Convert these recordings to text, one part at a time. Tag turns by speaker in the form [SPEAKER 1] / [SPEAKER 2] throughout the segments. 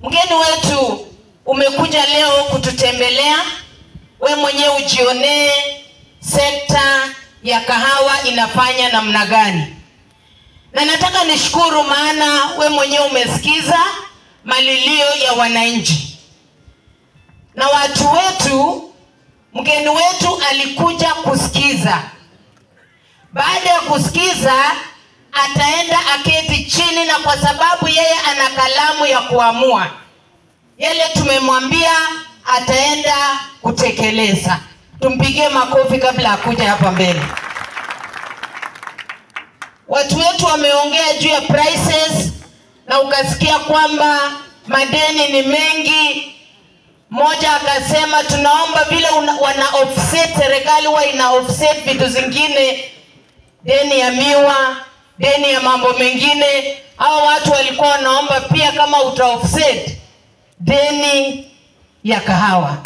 [SPEAKER 1] Mgeni wetu umekuja leo kututembelea, we mwenyewe ujionee sekta ya kahawa inafanya namna gani. Na nataka nishukuru maana we mwenyewe umesikiza malilio ya wananchi. Na watu wetu, mgeni wetu alikuja kusikiza. Baada ya kusikiza, ataenda aketi chini, na kwa sababu yeye ana kalamu ya kuamua, yale tumemwambia ataenda kutekeleza. Tumpigie makofi kabla akuja hapa mbele. Watu wetu wameongea juu ya prices, na ukasikia kwamba madeni ni mengi. Mmoja akasema tunaomba vile wana offset, serikali huwa ina offset vitu zingine, deni ya miwa, deni ya mambo mengine. Hao watu walikuwa wanaomba pia kama uta offset deni ya kahawa.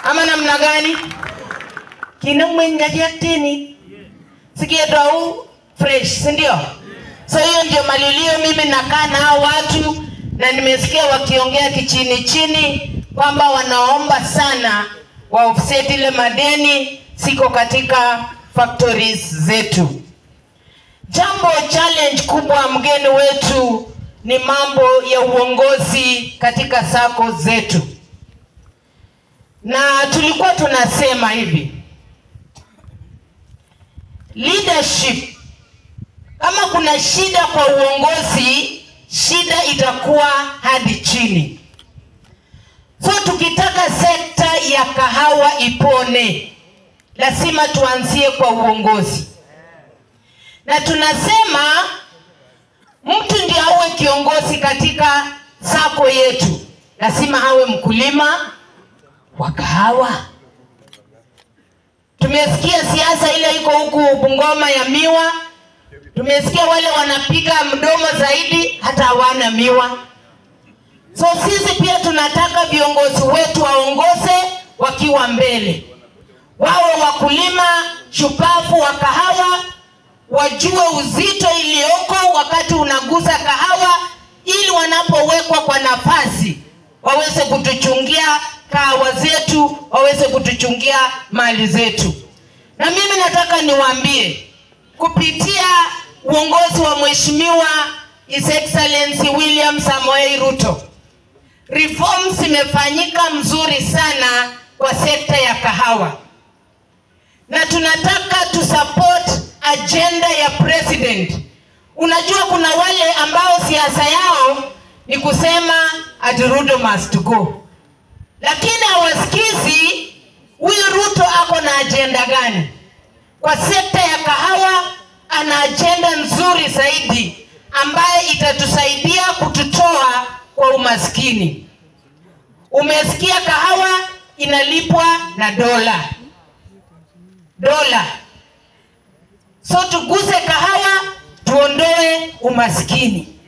[SPEAKER 1] Ama namna gani? Kina mwengaji teni sikia dau fresh, si ndio? So hiyo ndio malilio. Mimi nakaa na hao watu na nimesikia wakiongea kichini chini kwamba wanaomba sana wa offset ile madeni siko katika factories zetu. Jambo challenge kubwa mgeni wetu ni mambo ya uongozi katika sako zetu. Na tulikuwa tunasema hivi, leadership, kama kuna shida kwa uongozi, shida itakuwa hadi chini. So tukitaka sekta ya kahawa ipone, lazima tuanzie kwa uongozi. Na tunasema mtu ndiye awe kiongozi katika sako yetu, lazima awe mkulima wa kahawa. Tumesikia siasa ile iko huku Bungoma ya miwa. Tumesikia wale wanapiga mdomo zaidi hata hawana miwa. So sisi pia tunataka viongozi wetu waongoze wakiwa mbele. Wawe wakulima shupavu wa kahawa, wajue uzito iliyoko wakati unaguza kahawa, ili wanapowekwa kwa nafasi waweze kutuchungia kahawa zetu, waweze kutuchungia mali zetu. Na mimi nataka niwaambie kupitia uongozi wa Mheshimiwa His Excellency William Samoei Ruto, reforms imefanyika mzuri sana kwa sekta ya kahawa. Na tunataka tu support agenda ya president. Unajua kuna wale ambao siasa yao ni kusema ati Ruto must go, lakini hawasikizi huyu Ruto ako na agenda gani. Kwa sekta ya kahawa ana agenda nzuri zaidi ambaye itatusaidia kututoa kwa umaskini. Umesikia kahawa inalipwa na dola. So tuguze kahawa tuondoe umaskini.